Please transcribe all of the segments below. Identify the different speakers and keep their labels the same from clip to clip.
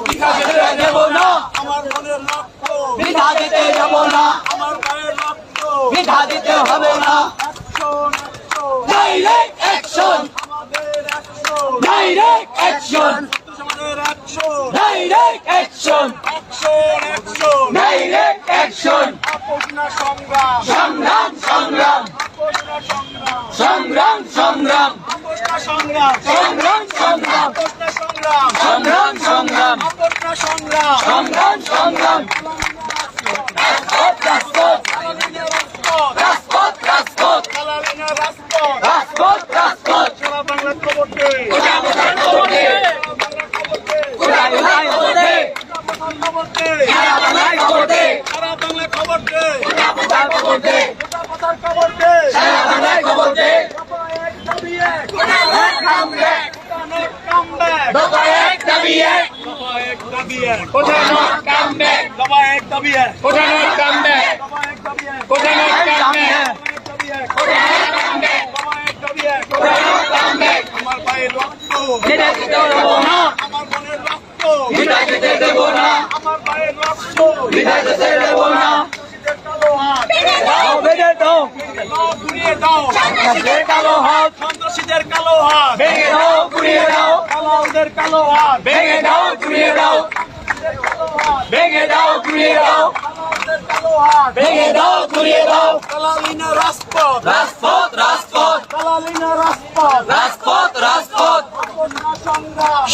Speaker 1: ভিক্ষা দিতে দেব না,
Speaker 2: আমার মনের রক্ত
Speaker 1: ভিক্ষা দিতে দেব না,
Speaker 2: আমার পায়ের রক্ত
Speaker 1: ভিক্ষা দিতে হবে না। ডাইরেক্ট অ্যাকশন,
Speaker 2: আমাদের অ্যাকশন
Speaker 1: ডাইরেক্ট অ্যাকশন,
Speaker 2: আমাদের action
Speaker 1: direct action,
Speaker 2: action action
Speaker 1: direct action.
Speaker 2: আপোষ না সংগ্রাম
Speaker 1: সংগ্রাম সংগ্রাম,
Speaker 2: আপোষ না সংগ্রাম
Speaker 1: সংগ্রাম সংগ্রাম,
Speaker 2: আপোষ না সংগ্রাম
Speaker 1: সংগ্রাম সংগ্রাম,
Speaker 2: আপোষ না সংগ্রাম
Speaker 1: সংগ্রাম সংগ্রাম,
Speaker 2: আপোষ না সংগ্রাম
Speaker 1: সংগ্রাম সংগ্রাম। রাজপথ রাজপথ, রাজপথ রাজপথ,
Speaker 2: কালারিনা রাজপথ
Speaker 1: রাজপথ রাজপথ,
Speaker 2: সারা বাংলা খবর দে
Speaker 1: কোথায় কোথায় খবর দে, কোথায় কোথায় খবর দে,
Speaker 2: খবর দে
Speaker 1: সারা বাংলায় খবর দে,
Speaker 2: সারা বাংলা খবর দে
Speaker 1: কোথায় কোথায় খবর দে,
Speaker 2: কথার খবর দে
Speaker 1: সারা বাংলায় খবর দে।
Speaker 2: এক দাবি এক
Speaker 1: কোথায় কাম ব্যাক,
Speaker 2: কাম ব্যাক
Speaker 1: দফা এক দাবি এক,
Speaker 2: এক দাবি এক
Speaker 1: কোথায় নট কাম ব্যাক,
Speaker 2: দফা এক দাবি এক
Speaker 1: কোথায় নট কাম ব্যাক,
Speaker 2: দফা এক দাবি এক
Speaker 1: কোথায় নট কাম ব্যাক,
Speaker 2: দাবি এক
Speaker 1: কোথায় নট কাম ব্যাক,
Speaker 2: দফা এক দাবি এক
Speaker 1: কোথায় নট কাম ব্যাক।
Speaker 2: আমার পায়ের রক্ত
Speaker 1: যেটা দিতে দেব না,
Speaker 2: আমার মনের রক্ত
Speaker 1: যেটা দিতে দেব না,
Speaker 2: আমার পায়ের রক্ত
Speaker 1: যেটা দিতে দেব না।
Speaker 2: শীতের কালো হাত
Speaker 1: দাও বেঁধে দাও,
Speaker 2: দাও ঘুরিয়ে দাও
Speaker 1: সন্ত্রাসীদের কালো হাত
Speaker 2: সন্ত্রাসীদের কালো হাত
Speaker 1: ভেঙে দাও, ঘুরিয়ে দাও,
Speaker 2: দালালদের কালো হাত
Speaker 1: ভেঙে দাও, ঘুরিয়ে দাও,
Speaker 2: কালো হাত
Speaker 1: ভেঙে দাও, ঘুরিয়ে দাও,
Speaker 2: দালালদের কালো হাত
Speaker 1: ভেঙে দাও, ঘুরিয়ে দাও।
Speaker 2: কালালিনা রাজপথ
Speaker 1: রাজপথ রাজপথ,
Speaker 2: কালালিনা রাজপথ
Speaker 1: রাজপথ রাজপথ,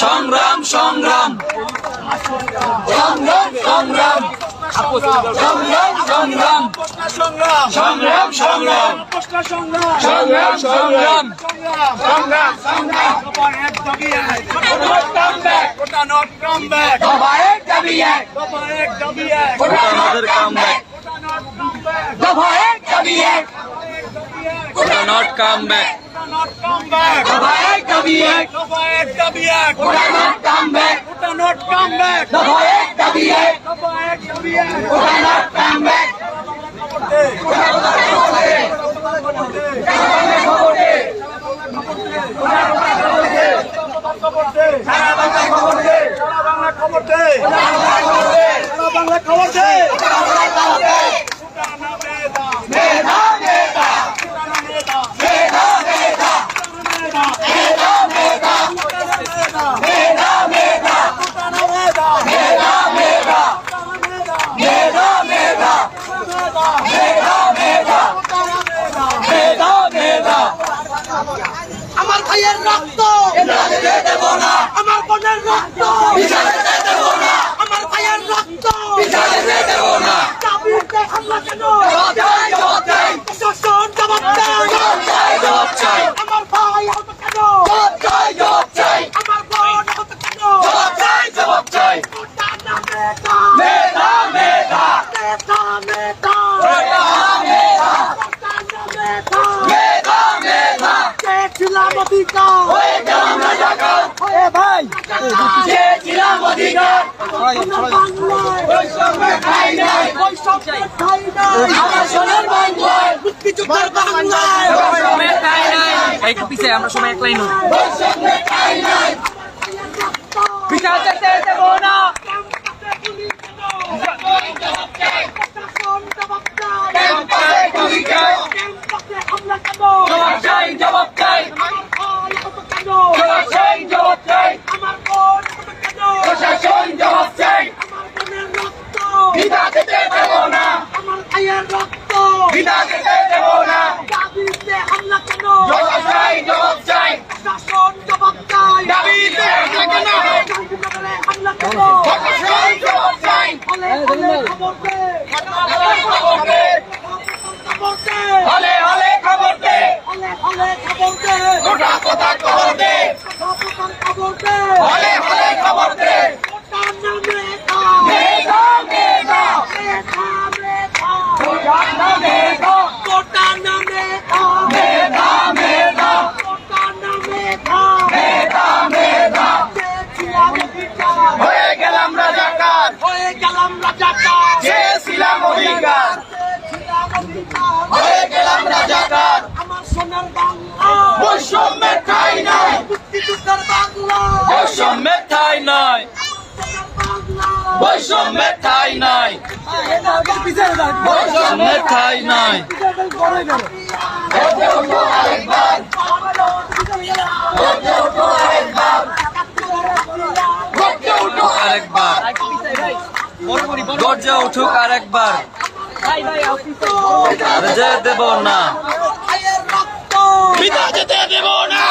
Speaker 2: সংগ্রাম
Speaker 1: সংগ্রাম সংগ্রাম, সংগ্রাম সংগ্রাম, সংগ্রাম সংগ্রাম,
Speaker 2: সংগ্রাম
Speaker 1: সংগ্রাম সংগ্রাম,
Speaker 2: পোস্টার সংগ্রাম
Speaker 1: সংগ্রাম সংগ্রাম,
Speaker 2: সংগ্রাম
Speaker 1: সংগ্রাম সংগ্রাম।
Speaker 2: সবার এক দাবি এক
Speaker 1: নট কাম ব্যাক,
Speaker 2: ওটা নট কাম ব্যাক
Speaker 1: দফা এক দাবি এক,
Speaker 2: সবার এক দাবি এক
Speaker 1: কোথায় নট কাম ব্যাক,
Speaker 2: ওটা নট কাম ব্যাক
Speaker 1: দফা এক দাবি এক, কোথায় not come back,
Speaker 2: not come back
Speaker 1: দফা এক দাবি এক,
Speaker 2: সবার এক দাবি এক
Speaker 1: কোথায় নট কাম ব্যাক,
Speaker 2: ওটা নট কাম ব্যাক
Speaker 1: দফা এক দাবি এক,
Speaker 2: সবার এক দাবি এক
Speaker 1: কোথায় নট কাম ব্যাক।
Speaker 2: খবর দে সারা বাংলা খবর দে সারা বাংলা খবর দে সারা বাংলা খবর দে
Speaker 1: মেধা মেধা, মেধা মেধা, মেধা মেধা, মেধা মেধা, মেধা মেধা, মেধা মেধা, মেধা মেধা, মেধা মেধা।
Speaker 3: আমার ভাইয়ের রক্ত
Speaker 1: এটা দিতে দেব না,
Speaker 3: আমার বোনের রক্ত
Speaker 1: বিচার দিতে দেব না,
Speaker 3: আমার ভাইয়ের রক্ত
Speaker 1: বিচার দিতে দেব না।
Speaker 3: চাবিতে হামলা কেন
Speaker 1: জবাব চাই, জবাব চাই,
Speaker 3: প্রশাসন জবাব দেয়
Speaker 1: জবাব চাই, জবাব চাই,
Speaker 3: আমার ভাই আহত কেন
Speaker 1: জবাব চাই, জবাব চাই,
Speaker 3: আমার বোন আহত কেন
Speaker 1: জবাব চাই, জবাব চাই।
Speaker 3: কোটা না মেটা
Speaker 1: মেধা মেধা,
Speaker 3: মেটা মেটা
Speaker 1: মেধা মেধা,
Speaker 3: কোটা না মেটা
Speaker 1: মেধা মেধা,
Speaker 3: চেয়েছিলাম অধিকার
Speaker 1: হয়ে গেলাম রাজাকার,
Speaker 3: এ ভাই
Speaker 1: চেয়েছিলাম অধিকার,
Speaker 3: বাংলায়
Speaker 1: বৈষম্যে খাই নাই,
Speaker 3: বৈষম্যে ঠাঁই নাই
Speaker 1: আমার সোনার বাংলায়,
Speaker 3: মুক্তিযুদ্ধের বাংলায়
Speaker 1: বৈষম্যে খাই নাই,
Speaker 4: একটু পিছিয়ে আমরা সময় এক লাইন
Speaker 1: বৈষম্যে খাই নাই। বিচার দিতে দেব না, ক্যাম্পাসে গুলি চাই, জবাব চাই, জবাব চাই, জবাব চাই, জবাব চাই, প্রশাসন জবাব চাই। বিধা দিতে দেব না, বিধা দিতে দেব না, জবাব চাই, জবাব চাই, দাবিতে হামলা কেন, প্রশাসন জবাব চাই, হলে হলে খবর দে, গোটা কথা খবর দে, হলে হলে খবর দে। মেধা মেধা, মেধা মেধা, মেধা মেধা, মেধা, হয়ে গেলাম রাজাকার, চেয়েছিলাম অধিকার, হয়ে গেলাম রাজাকার,
Speaker 3: আমার সোনার বাংলা
Speaker 1: বৈষম্যে ঠাই নাই,
Speaker 3: মুক্তিযুদ্ধের বাংলা
Speaker 1: বৈষম্যে ঠাই নাই,
Speaker 3: সোনার
Speaker 1: বৈষম্যের ঠাঁই নাই বৈষম্যের ঠাঁই নাই গর্জে ওঠো আরেকবার গর্জে ওঠো আরেকবার গর্জে ওঠো আরেকবার গর্জে উঠুক আরেকবার যে দেব না
Speaker 3: ভাইয়ের রক্ত
Speaker 1: বিনা যেতে দেব না